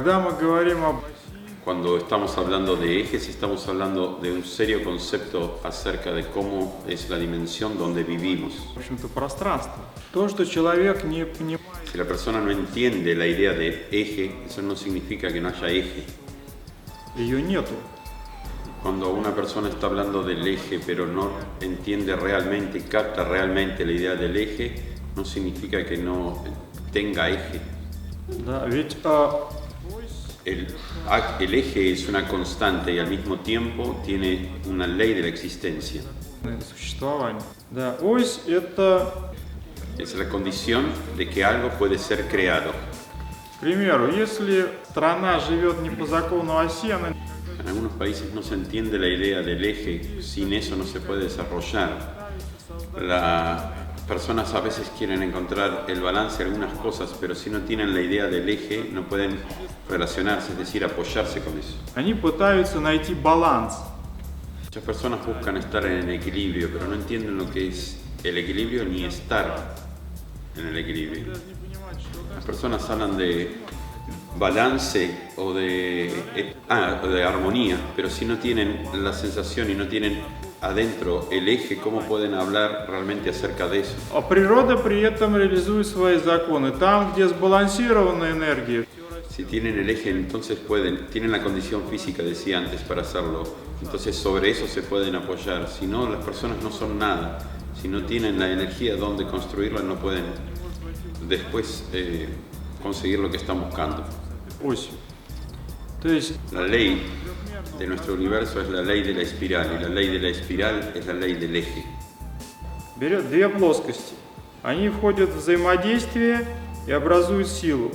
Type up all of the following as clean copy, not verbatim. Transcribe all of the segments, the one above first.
Когда мы говорим об Cuando estamos hablando de ejes, estamos hablando de un serio concepto acerca de cómo es la dimensión donde vivimos. в общем-то, пространстве, то, что человек не понимает, Si la persona no entiende la idea de eje, eso no significa que no haya eje. ее nету. Cuando una persona está hablando del eje pero no entiende realmente, capta realmente la idea del eje, no significa que no tenga eje. Да, ведь El eje es una constante y al mismo tiempo tiene una ley de la existencia. существование. Да, ось это, Es la condición de que algo puede ser creado. к примеру, если страна живет не по закону оси, она En algunos países no se entiende la idea del eje, sin eso no se puede desarrollar. Las personas a veces quieren encontrar el balance de algunas cosas, pero si no tienen la idea del eje no pueden relacionarse, es decir, apoyarse con eso. они пытаются найти баланс. Muchas personas buscan estar en el equilibrio, pero no entienden lo que es el equilibrio ni estar en el equilibrio. Las personas hablan de balance o de armonía, pero si no tienen la sensación y no tienen adentro el eje, ¿cómo pueden hablar realmente acerca de eso? А природа при этом реализует свои законы. Там, где сбалансированная энергия, Si tienen el eje, entonces tienen la condición física, decía antes, para hacerlo. Entonces sobre eso se pueden apoyar. Si no, las personas no son nada. Si no tienen la energía donde construirla, no pueden después conseguir lo que están buscando. осью. То есть La ley de nuestro universo es la ley de la espiral, y la ley de la espiral es la ley del eje. берет две плоскости. Они входят в взаимодействие и образуют силу,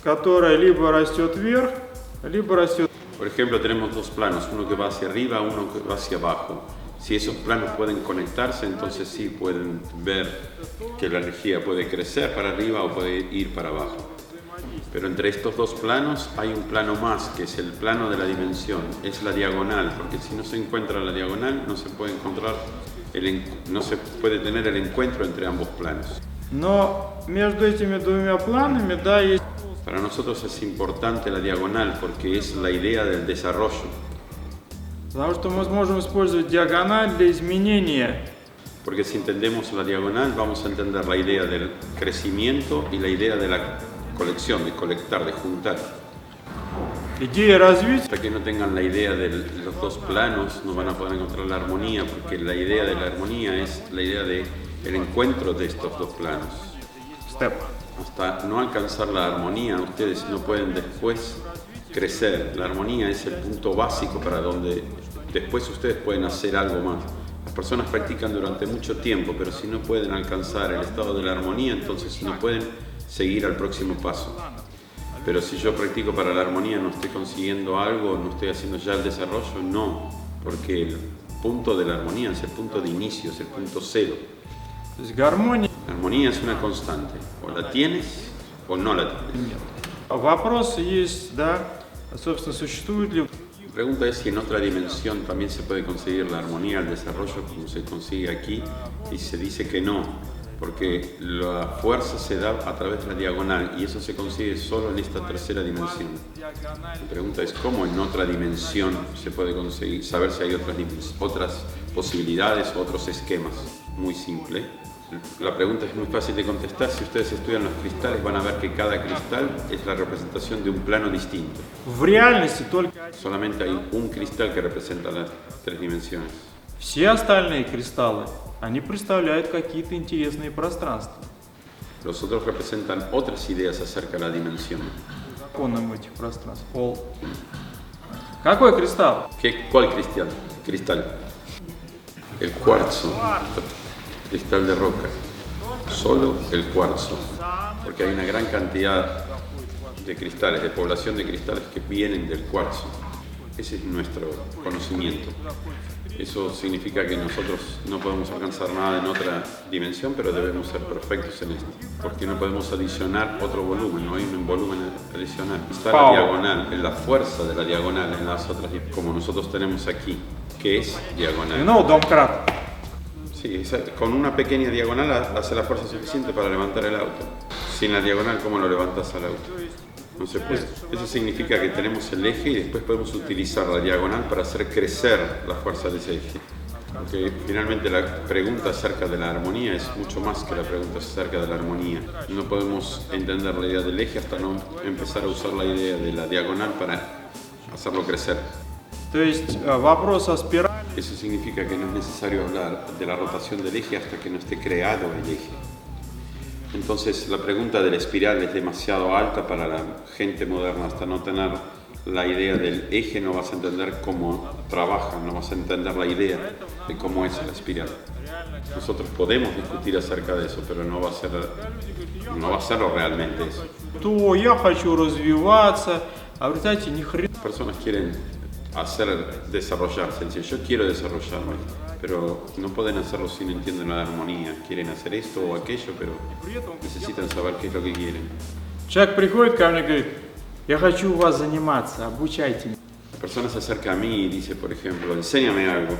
которая либо растет вверх, либо растет. Por ejemplo, tenemos dos planos, uno que va hacia arriba, uno que va hacia abajo. Si esos planos pueden conectarse, entonces sí pueden ver que la energía puede crecer para arriba o puede ir para abajo. Pero entre estos dos planos hay un plano más, que es el plano de la dimensión, es la diagonal, porque si no se encuentra la diagonal, no se puede encontrar, no se puede tener el encuentro entre ambos planos. Но между этими двумя планами, да, есть. Para nosotros es importante la diagonal porque es la idea del desarrollo. Потому что мы сможем использовать диагональ для изменения. Porque si entendemos la diagonal, vamos a entender la idea del crecimiento y la idea de la colección, de colectar, de juntar. Идея развития. Hasta que no tengan la idea de los dos planos, no van a poder encontrar la armonía, porque la idea de la armonía es la idea del encuentro de estos dos planos. Степ. Hasta no alcanzar la armonía, ustedes no pueden después crecer. La armonía es el punto básico para donde después ustedes pueden hacer algo más. Las personas practican durante mucho tiempo, pero si no pueden alcanzar el estado de la armonía, entonces no pueden seguir al próximo paso. Pero si yo practico para la armonía, no estoy consiguiendo algo, no estoy haciendo ya el desarrollo, no, porque el punto de la armonía es el punto de inicio, es el punto cero. То есть гармония. La armonía es una constante, o la tienes o no la tienes. Вопрос есть, да, собственно, существует ли. La pregunta es si en otra dimensión también se puede conseguir la armonía, el desarrollo como se consigue aquí, y se dice que no, porque la fuerza se da a través de la diagonal y eso se consigue solo en esta tercera dimensión. La pregunta es cómo en otra dimensión se puede conseguir, saber si hay otras posibilidades o otros esquemas. Muy simple. La pregunta es muy fácil de contestar. Si ustedes estudian los cristales van a ver que cada cristal es la representación de un plano distinto. В реальности только Solamente hay un cristal que representa las tres dimensiones. все остальные кристаллы, они представляют какие-то интересные пространства. Los otros representan otras ideas acerca de la dimensión. Законом этих пространств. Какой кристалл? ¿Cuál cristal? Cristal. El cuarzo. Cristal de roca. Solo el cuarzo. Porque hay una gran cantidad de cristales, de población de cristales que vienen del cuarzo. Ese es nuestro conocimiento. Eso significa que nosotros no podemos alcanzar nada en otra dimensión, pero debemos ser perfectos en esto. Porque no podemos adicionar otro volumen, no hay un volumen adicional. Está la diagonal, en la fuerza de la diagonal en las otras, como nosotros tenemos aquí, que es diagonal. Ну, домкрат. Sí, con una pequeña diagonal hace la fuerza suficiente para levantar el auto. Sin la diagonal, ¿cómo lo levantas al auto? No se puede. Eso significa que tenemos el eje y después podemos utilizar la diagonal para hacer crecer la fuerza de ese eje. Porque finalmente la pregunta acerca de la armonía es mucho más que la pregunta acerca de la armonía. No podemos entender la idea del eje hasta no empezar a usar la idea de la diagonal para hacerlo crecer. То есть вопрос о спирали. Eso significa que no es necesario hablar de la rotación del eje hasta que no esté creado el eje. Entonces la pregunta de la espiral es demasiado alta para la gente moderna. Hasta no tener la idea del eje no vas a entender cómo trabaja, no vas a entender la idea de cómo es la espiral. Nosotros podemos discutir acerca de eso, pero no va a serlo realmente eso. То я хочу развиваться, а в результате ни хрена. Las personas quieren desarrollarse, dicen yo quiero desarrollarme, pero no pueden hacerlo si no entienden la armonía. Quieren hacer esto o aquello, pero necesitan saber qué es lo que quieren. Человек приходит ко мне и говорит, я хочу у вас заниматься, обучайте меня. La persona se acerca a mí y dice, por ejemplo, enséñame algo.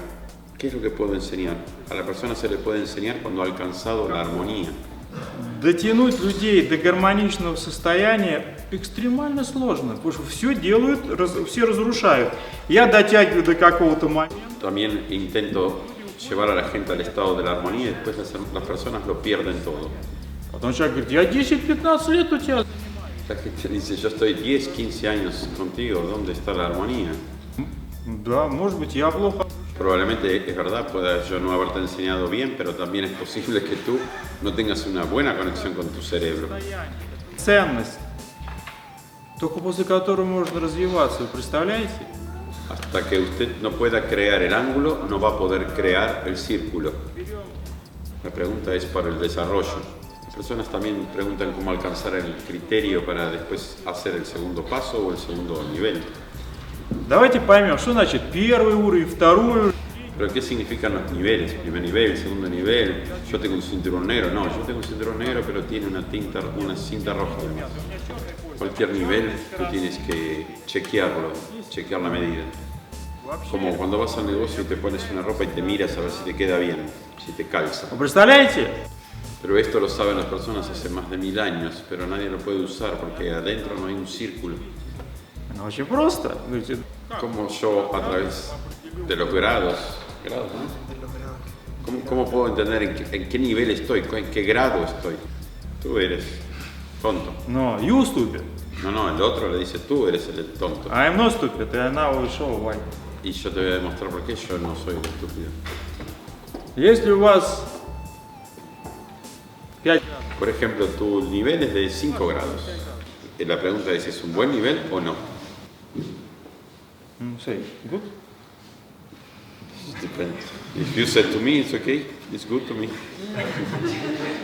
¿Qué es lo que puedo enseñar? A la persona se le puede enseñar cuando ha alcanzado la armonía. Дотянуть людей до гармоничного состояния экстремально сложно, потому что все делают, все разрушают. Я дотягиваю до какого-то момента. También intento llevar a la gente al estado de la armonía y después las personas lo pierden todo. Потом человек говорит, я 10-15 лет у тебя. La gente dice, yo estoy 10, 15 años contigo, ¿dónde está la armonía? Да, может быть, я плохо. Probablemente es verdad, pueda yo no haberte enseñado bien, pero también es posible que tú no tengas una buena conexión con tu cerebro. Ценность, только после которой можно развиваться, вы представляете? Hasta que usted no pueda crear el ángulo, no va a poder crear el círculo. La pregunta es para el desarrollo. Las personas también preguntan cómo alcanzar el criterio para después hacer el segundo paso o el segundo nivel. Давайте поймем, что значит первый уровень, второй уровень. Pero ¿qué significan los niveles? Primer nivel, segundo nivel. Yo tengo un cinturón negro. No, yo tengo un cinturón negro, pero tiene una cinta roja además. Cualquier nivel tú tienes que chequearlo, chequear la medida. Como cuando vas al negocio y te pones una ropa y te miras a ver si te queda bien, si te calza. Вы представляете? Pero esto lo saben las personas hace más de 1000 años, pero nadie lo puede usar porque adentro no hay un círculo. Ну, очень просто. Говорите, Como yo a través de los grados, ¿no? ¿Cómo puedo entender en qué nivel estoy, en qué grado estoy? Tú eres tonto. но Ю ступит, No, el otro le dice tú eres el tonto. а МНО ступит, и она ушел, Вань. Y yo te voy a demostrar por qué yo no soy el estúpido. Если у вас 5, Por ejemplo, tu nivel es de 5 grados. La pregunta es, ¿es un buen nivel o no? say, good? It depends. If you said to me, it's okay, it's good to me.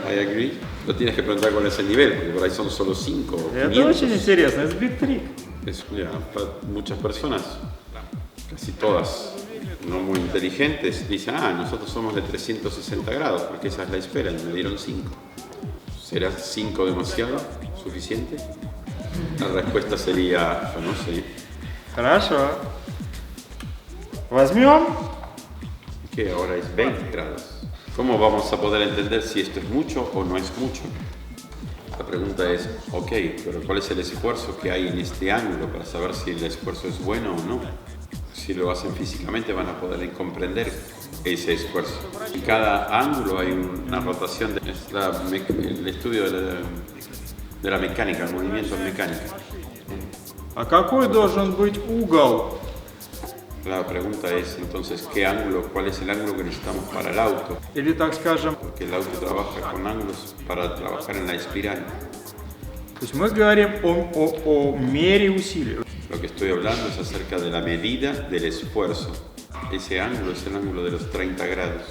I agree. No tienes que preguntar cuál es el nivel, porque por ahí son solo 5 o Это 500. очень интересно, это big trick. Para muchas personas, casi todas, no muy inteligentes, dicen, nosotros somos de 360 grados, porque esa es la esfera, y me dieron 5. ¿Será 5 demasiado? ¿Suficiente? La respuesta sería, yo no sé. Хорошо. Возьмем. Que ahora es 20 grados. ¿Cómo vamos a poder entender si esto es mucho o no es mucho? La pregunta es, ok, pero ¿cuál es el esfuerzo que hay en este ángulo para saber si el esfuerzo es bueno o no? Si lo hacen físicamente van a poder comprender ese esfuerzo. En cada ángulo hay una rotación, es el estudio de la mecánica, el movimiento en mecánica. А какой должен быть угол? La pregunta es entonces, ¿cuál es el ángulo que necesitamos para el auto? Или, так скажем, Porque el auto trabaja con ángulos para trabajar en la espiral. то есть мы говорим о мере усилий. Lo que estoy hablando es acerca de la medida del esfuerzo. Ese ángulo es el ángulo de los 30 grados.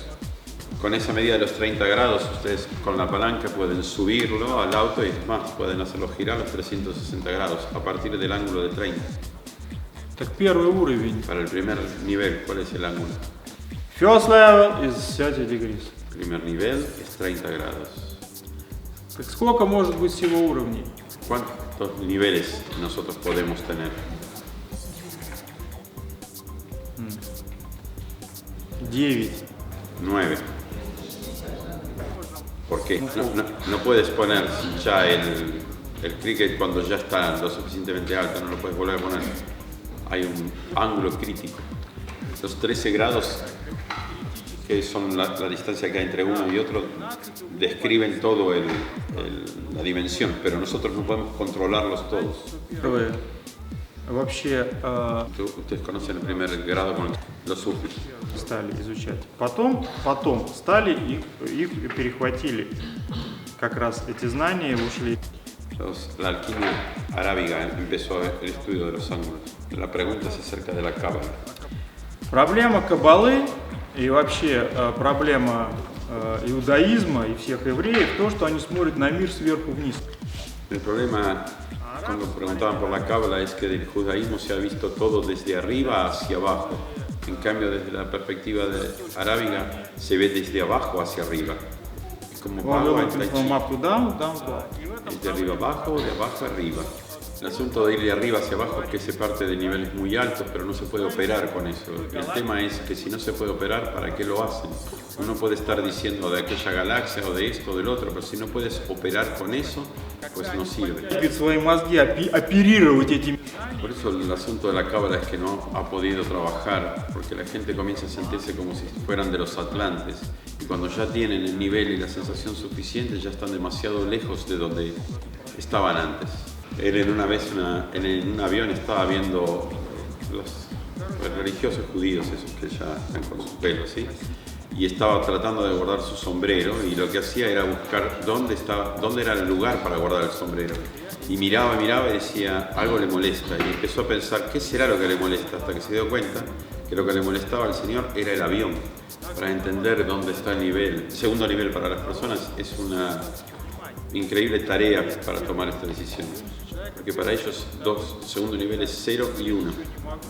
Con esa medida de los 30 grados, ustedes con la palanca pueden subirlo al auto y es más, pueden hacerlo girar a los 360 grados a partir del ángulo de 30. Так первый уровень. Para el primer nivel, ¿cuál es el ángulo? First level is 30 degrees. El primer nivel es 30 grados. Так сколько может быть всего уровней? ¿Cuántos niveles nosotros podemos tener? 9. 9. ¿Por qué? No puedes poner ya El cricket cuando ya está lo suficientemente alto, no lo puedes volver a poner. Hay un ángulo crítico. Los 13 grados, que son la distancia que hay entre uno y otro, describen todo la dimensión, pero nosotros no podemos controlarlos todos. Вообще Ustedes conocen el primer grado con los sufis. стали изучать. Потом стали их перехватили. Как раз эти знания ушли. La alquimia arábiga empezó el estudio de los ángulos. La pregunta es acerca de la cábala. Проблема каббалы и вообще проблема иудаизма и всех евреев то, что они смотрят на мир сверху вниз. El problema, cuando preguntaban por la cábala, es que del judaísmo se ha visto todo desde arriba hacia abajo. En cambio, desde la perspectiva arábiga, se ve desde abajo hacia arriba. Es como Bhagavad Gita. Es de arriba abajo, de abajo arriba. El asunto de ir de arriba hacia abajo es que se parte de niveles muy altos, pero no se puede operar con eso. El tema es que si no se puede operar, ¿para qué lo hacen? Uno puede estar diciendo de aquella galaxia o de esto o del otro, pero si no puedes operar con eso, pues no sirve. Por eso el asunto de la cábala es que no ha podido trabajar, porque la gente comienza a sentirse como si fueran de los atlantes. Y cuando ya tienen el nivel y la sensación suficiente, ya están demasiado lejos de donde estaban antes. Él en en un avión estaba viendo los religiosos judíos, esos que ya están con sus pelos, ¿sí? Y estaba tratando de guardar su sombrero y lo que hacía era buscar dónde era el lugar para guardar el sombrero. Y miraba y decía, algo le molesta. Y empezó a pensar, ¿qué será lo que le molesta? Hasta que se dio cuenta que lo que le molestaba al señor era el avión. Para entender dónde está el segundo nivel para las personas es una increíble tarea para tomar esta decisión. Porque para ellos segundo nivel es 0 y 1.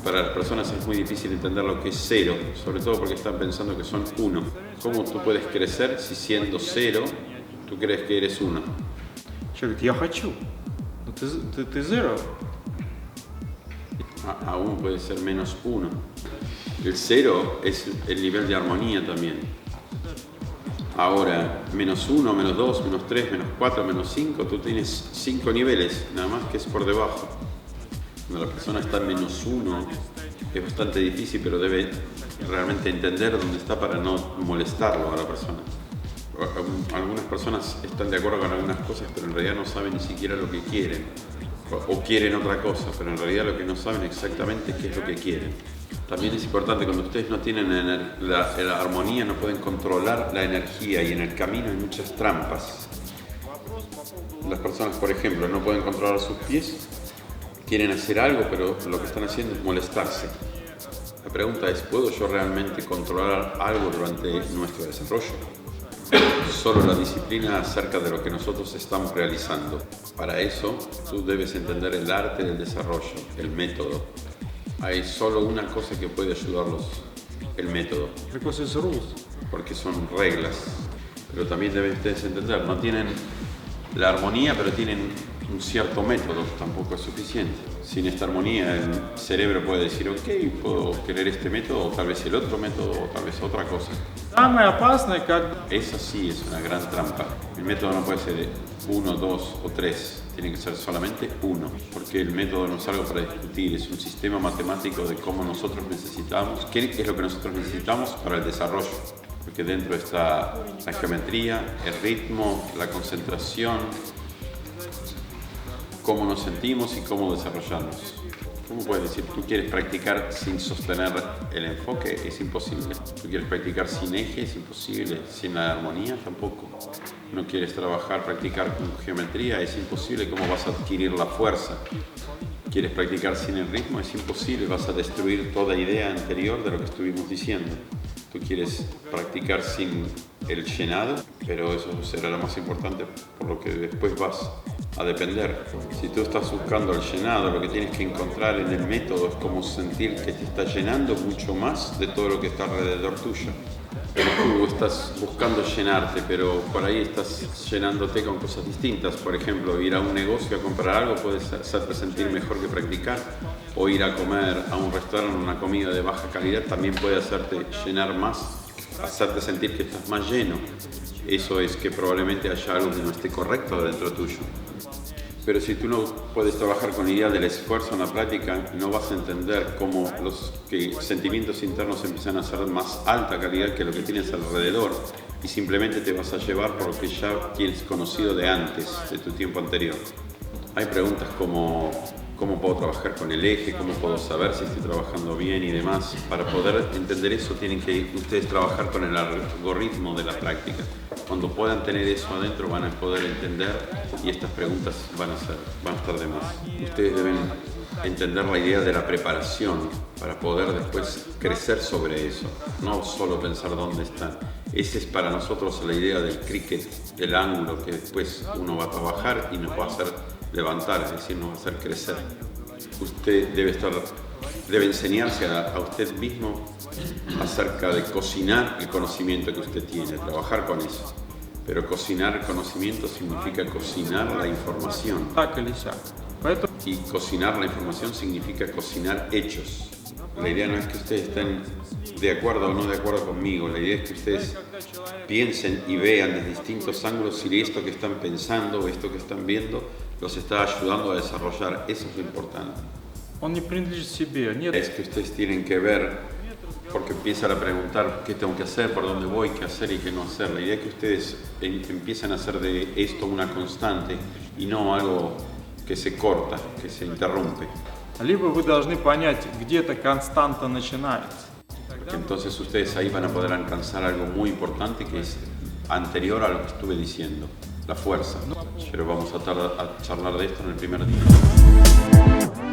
Para las personas es muy difícil entender lo que es 0, sobre todo porque están pensando que son 1. ¿Cómo tú puedes crecer si siendo 0 tú crees que eres 1? Человек говорит, я хочу. Но ты zero. Aún puede ser menos 1. El 0 es el nivel de armonía también. Ahora, menos 1, menos 2, menos 3, menos 4, menos 5, tú tienes 5 niveles, nada más que es por debajo. Cuando la persona está en menos 1, es bastante difícil, pero debe realmente entender dónde está para no molestarlo a la persona. Algunas personas están de acuerdo con algunas cosas, pero en realidad no saben ni siquiera lo que quieren. O quieren otra cosa, pero en realidad lo que no saben exactamente es qué es lo que quieren. También es importante, cuando ustedes no tienen la armonía, no pueden controlar la energía y en el camino hay muchas trampas. Las personas, por ejemplo, no pueden controlar sus pies, quieren hacer algo, pero lo que están haciendo es molestarse. La pregunta es, ¿puedo yo realmente controlar algo durante nuestro desarrollo? Solo la disciplina acerca de lo que nosotros estamos realizando. Para eso, tú debes entender el arte del desarrollo, el método. Hay solo una cosa que puede ayudarlos, el método. Porque son reglas. Pero también deben ustedes entender, no tienen la armonía, pero tienen un cierto método, tampoco es suficiente. Sin esta armonía, el cerebro puede decir, ok, puedo querer este método, o tal vez el otro método, o tal vez otra cosa. Esa sí es una gran trampa. El método no puede ser 1, 2 o 3, tiene que ser solamente 1, porque el método no es algo para discutir, es un sistema matemático de cómo nosotros necesitamos, qué es lo que nosotros necesitamos para el desarrollo. Porque dentro está la geometría, el ritmo, la concentración, cómo nos sentimos y cómo desarrollarnos. ¿Cómo puedes decir, tú quieres practicar sin sostener el enfoque? Es imposible. ¿Tú quieres practicar sin eje? Es imposible. ¿Sin la armonía? Tampoco. ¿No quieres practicar con geometría? Es imposible. ¿Cómo vas a adquirir la fuerza? ¿Quieres practicar sin el ritmo? Es imposible. Vas a destruir toda idea anterior de lo que estuvimos diciendo. Tú quieres practicar sin el llenado, pero eso será lo más importante por lo que después vas a depender. Si tú estás buscando el llenado, lo que tienes que encontrar en el método es como sentir que te está llenando mucho más de todo lo que está alrededor tuyo. Tú estás buscando llenarte, pero por ahí estás llenándote con cosas distintas. Por ejemplo, ir a un negocio a comprar algo puede hacerte sentir mejor que practicar. O ir a comer a un restaurante una comida de baja calidad también puede hacerte llenar más, hacerte sentir que estás más lleno. Eso es que probablemente haya algo que no esté correcto dentro tuyo. Pero si tú no puedes trabajar con la idea del esfuerzo en la práctica, no vas a entender cómo los sentimientos internos empiezan a ser de más alta calidad que lo que tienes alrededor y simplemente te vas a llevar por lo que ya tienes conocido de antes, de tu tiempo anterior. Hay preguntas como cómo puedo trabajar con el eje, cómo puedo saber si estoy trabajando bien y demás. Para poder entender eso tienen que ustedes trabajar con el algoritmo de la práctica. Cuando puedan tener eso adentro van a poder entender y estas preguntas van a estar de más. Ustedes deben entender la idea de la preparación para poder después crecer sobre eso, no solo pensar dónde están. Esa es para nosotros la idea del cricket, el ángulo que después uno va a trabajar y nos va a hacer levantar, es decir, nos va a hacer crecer. Usted debe enseñarse a usted mismo acerca de cocinar el conocimiento que usted tiene, trabajar con eso. Pero cocinar el conocimiento significa cocinar la información. Так или сяк. Поэтому Y cocinar la información significa cocinar hechos. La idea no es que ustedes estén de acuerdo o no de acuerdo conmigo, la idea es que ustedes piensen y vean desde distintos ángulos si esto que están pensando o esto que están viendo los está ayudando a desarrollar. Eso es lo importante. он не принадлежит себе. Нет, Es que ustedes tienen que ver, porque empiezan a preguntar qué tengo que hacer, por dónde voy, qué hacer y qué no hacer. La idea es que ustedes empiecen a hacer de esto una constante y no algo que se corta, que se interrumpe. либо вы должны понять, где эта константа начинается. Porque entonces ustedes ahí van a poder alcanzar algo muy importante que es anterior a lo que estuve diciendo, la fuerza. Pero vamos a charlar de esto en el primer día.